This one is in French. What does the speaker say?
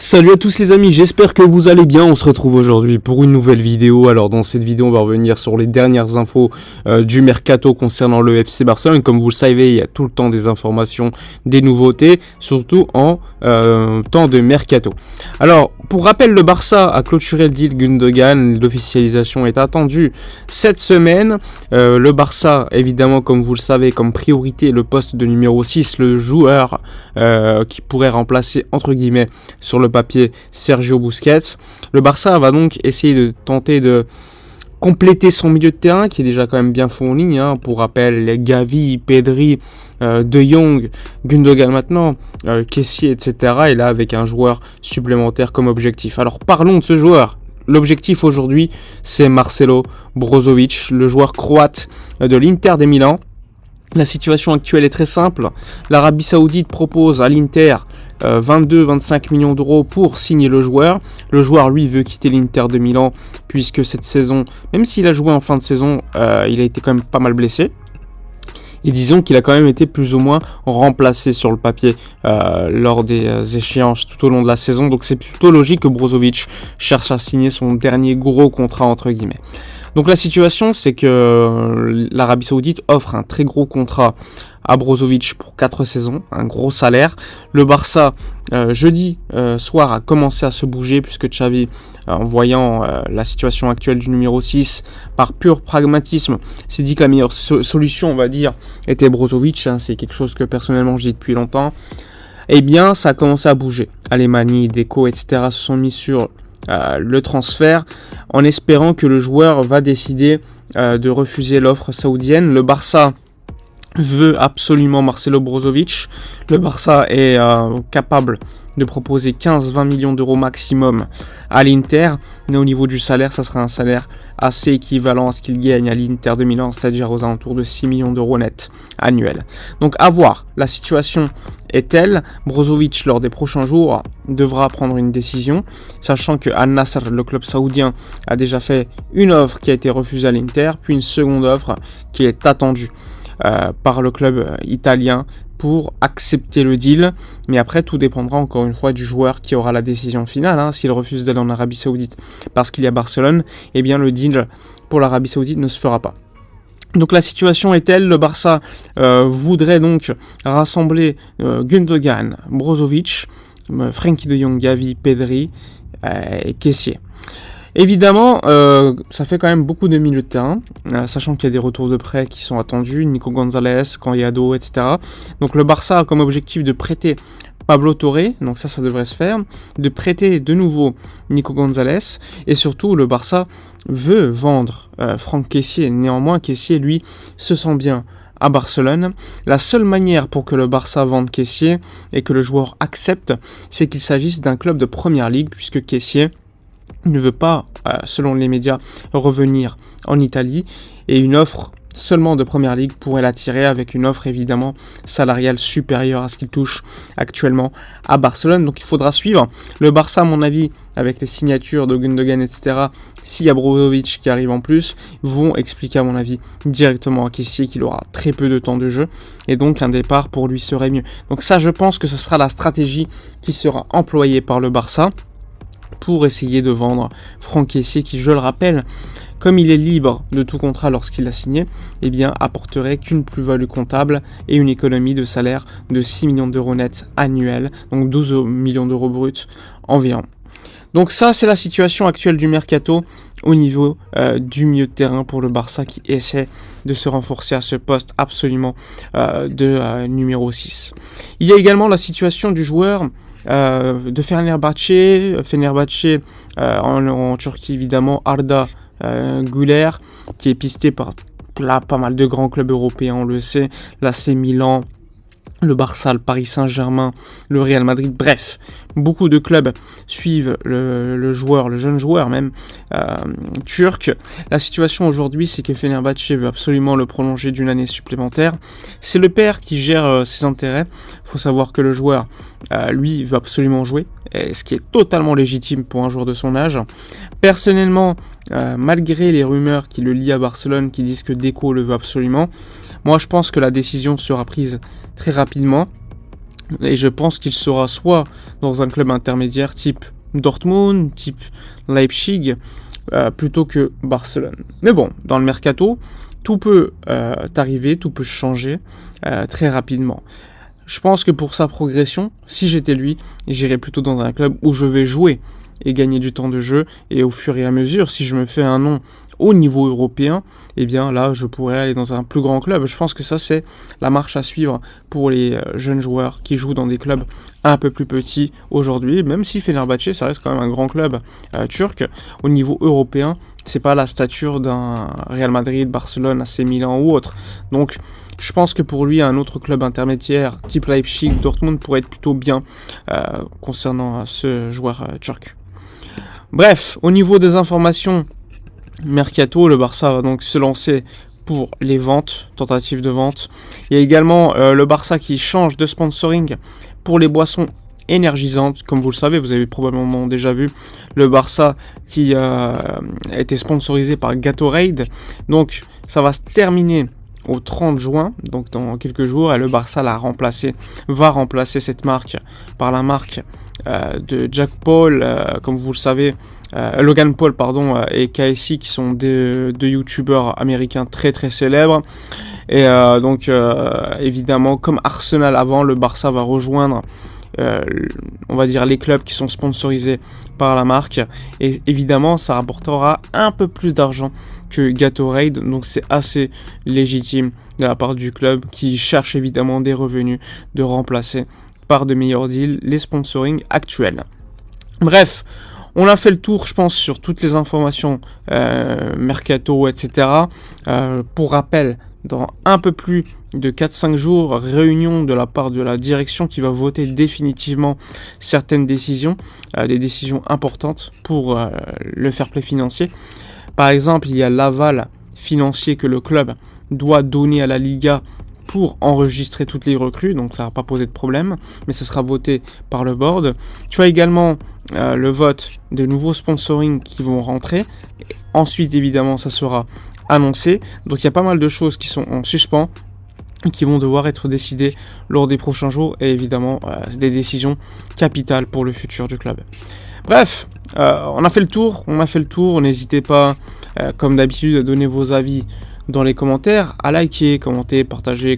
Salut à tous les amis, j'espère que vous allez bien. On se retrouve aujourd'hui pour une nouvelle vidéo. Alors dans cette vidéo on va revenir sur les dernières infos du mercato concernant le FC Barcelone. Comme vous le savez, il y a tout le temps des informations, des nouveautés, surtout en temps de mercato. Alors pour rappel, le Barça a clôturé le deal Gundogan. L'officialisation est attendue cette semaine. Le Barça, évidemment, comme vous le savez, comme priorité le poste de numéro 6, le joueur qui pourrait remplacer entre guillemets sur le papier Sergio Busquets. Le Barça va donc essayer de tenter de compléter son milieu de terrain qui est déjà quand même bien fourni. Pour rappel, les Gavi, Pedri, De Jong, Gundogan maintenant, Kessié, etc. Et là avec un joueur supplémentaire comme objectif. Alors parlons de ce joueur. L'objectif aujourd'hui, c'est Marcelo Brozovic, le joueur croate de l'Inter de Milan. La situation actuelle est très simple. L'Arabie Saoudite propose à l'Inter 22-25 millions d'euros pour signer le joueur. Le joueur, lui, veut quitter l'Inter de Milan puisque cette saison, même s'il a joué en fin de saison, il a été quand même pas mal blessé. Et disons qu'il a quand même été plus ou moins remplacé sur le papier lors des échéances tout au long de la saison. Donc c'est plutôt logique que Brozovic cherche à signer son dernier gros contrat entre guillemets. Donc la situation, c'est que l'Arabie Saoudite offre un très gros contrat à Brozovic pour 4 saisons, un gros salaire. Le Barça, jeudi soir, a commencé à se bouger puisque Xavi, en voyant la situation actuelle du numéro 6, par pur pragmatisme, s'est dit que la meilleure solution, on va dire, était Brozovic. C'est quelque chose que personnellement je dis depuis longtemps. Eh bien, ça a commencé à bouger. Alemani, Deco, etc. se sont mis sur le transfert en espérant que le joueur va décider de refuser l'offre saoudienne. Le Barça veut absolument Marcelo Brozovic. Le Barça est capable de proposer 15-20 millions d'euros maximum à l'Inter, mais au niveau du salaire, ça sera un salaire assez équivalent à ce qu'il gagne à l'Inter de Milan, c'est-à-dire aux alentours de 6 millions d'euros net annuels. Donc à voir, la situation est telle, Brozovic lors des prochains jours devra prendre une décision, sachant que Al Nassr, le club saoudien, a déjà fait une offre qui a été refusée à l'Inter, puis une seconde offre qui est attendue par le club italien pour accepter le deal, mais après tout dépendra encore une fois du joueur qui aura la décision finale. S'il refuse d'aller en Arabie Saoudite parce qu'il y a Barcelone, eh bien le deal pour l'Arabie Saoudite ne se fera pas. Donc la situation est telle, le Barça voudrait donc rassembler Gundogan, Brozovic, Frenkie de Jong, Gavi, Pedri et Kessié. Évidemment, ça fait quand même beaucoup de milieux de terrain, sachant qu'il y a des retours de prêt qui sont attendus, Nico Gonzalez, Canyado, etc. Donc le Barça a comme objectif de prêter Pablo Torre, donc ça devrait se faire, de prêter de nouveau Nico Gonzalez, et surtout le Barça veut vendre Franck Kessié. Néanmoins, Kessié, lui, se sent bien à Barcelone. La seule manière pour que le Barça vende Kessié et que le joueur accepte, c'est qu'il s'agisse d'un club de première ligue, puisque Kessié ne veut pas, selon les médias, revenir en Italie, et une offre seulement de première ligue pourrait l'attirer, avec une offre évidemment salariale supérieure à ce qu'il touche actuellement à Barcelone. Donc il faudra suivre. Le Barça, à mon avis, avec les signatures de Gundogan, etc., s'il y a Brozovic qui arrive en plus, vont expliquer à mon avis directement à Kessié qu'il aura très peu de temps de jeu, et donc un départ pour lui serait mieux. Donc ça, je pense que ce sera la stratégie qui sera employée par le Barça pour essayer de vendre Franck Kessié, qui, je le rappelle, comme il est libre de tout contrat lorsqu'il a signé, eh bien apporterait qu'une plus-value comptable et une économie de salaire de 6 millions d'euros net annuels, donc 12 millions d'euros bruts environ. Donc ça, c'est la situation actuelle du mercato au niveau du milieu de terrain pour le Barça, qui essaie de se renforcer à ce poste absolument de numéro 6. Il y a également la situation du joueur de Fenerbahçe en Turquie, évidemment, Arda Güler, qui est pisté par là pas mal de grands clubs européens, on le sait, l'AC Milan, le Barça, le Paris Saint-Germain, le Real Madrid, bref, beaucoup de clubs suivent le joueur, le jeune joueur même, turc. La situation aujourd'hui, c'est que Fenerbahçe veut absolument le prolonger d'une année supplémentaire. C'est le père qui gère ses intérêts. Il faut savoir que le joueur, lui, veut absolument jouer, ce qui est totalement légitime pour un joueur de son âge. Personnellement, malgré les rumeurs qui le lient à Barcelone, qui disent que Deco le veut absolument, moi je pense que la décision sera prise très rapidement. Et je pense qu'il sera soit dans un club intermédiaire type Dortmund, type Leipzig, plutôt que Barcelone. Mais bon, dans le mercato, tout peut arriver, tout peut changer très rapidement. Je pense que pour sa progression, si j'étais lui, j'irais plutôt dans un club où je vais jouer et gagner du temps de jeu, et au fur et à mesure, si je me fais un nom au niveau européen, eh bien là, je pourrais aller dans un plus grand club. Je pense que ça, c'est la marche à suivre pour les jeunes joueurs qui jouent dans des clubs un peu plus petits aujourd'hui, même si Fenerbahçe, ça reste quand même un grand club turc. Au niveau européen, c'est pas la stature d'un Real Madrid, Barcelone, AC Milan ou autre. Donc, je pense que pour lui, un autre club intermédiaire, type Leipzig, Dortmund, pourrait être plutôt bien concernant ce joueur turc. Bref, au niveau des informations mercato, le Barça va donc se lancer pour les ventes, tentatives de vente. Il y a également le Barça qui change de sponsoring pour les boissons énergisantes. Comme vous le savez, vous avez probablement déjà vu le Barça qui a été sponsorisé par Gatorade. Donc ça va se terminer au 30 juin, donc dans quelques jours, et le Barça va remplacer cette marque par la marque de Jack Paul, comme vous le savez, Logan Paul et KSI, qui sont deux youtubeurs américains très très célèbres. Et donc évidemment, comme Arsenal avant, le Barça va rejoindre on va dire les clubs qui sont sponsorisés par la marque, et évidemment ça rapportera un peu plus d'argent que Gatorade, donc c'est assez légitime de la part du club qui cherche évidemment des revenus de remplacer par de meilleurs deals les sponsorings actuels. Bref, on a fait le tour, je pense, sur toutes les informations mercato, etc. Pour rappel, dans un peu plus de 4-5 jours, réunion de la part de la direction qui va voter définitivement certaines décisions, des décisions importantes pour le fair play financier. Par exemple, il y a l'aval financier que le club doit donner à la Liga pour enregistrer toutes les recrues, donc ça va pas poser de problème, mais ça sera voté par le board. Tu as également le vote de nouveaux sponsoring qui vont rentrer. Ensuite, évidemment, ça sera annoncé. Donc il y a pas mal de choses qui sont en suspens, qui vont devoir être décidées lors des prochains jours, et évidemment des décisions capitales pour le futur du club. Bref, on a fait le tour, n'hésitez pas, comme d'habitude, à donner vos avis dans les commentaires, à liker, commenter, partager.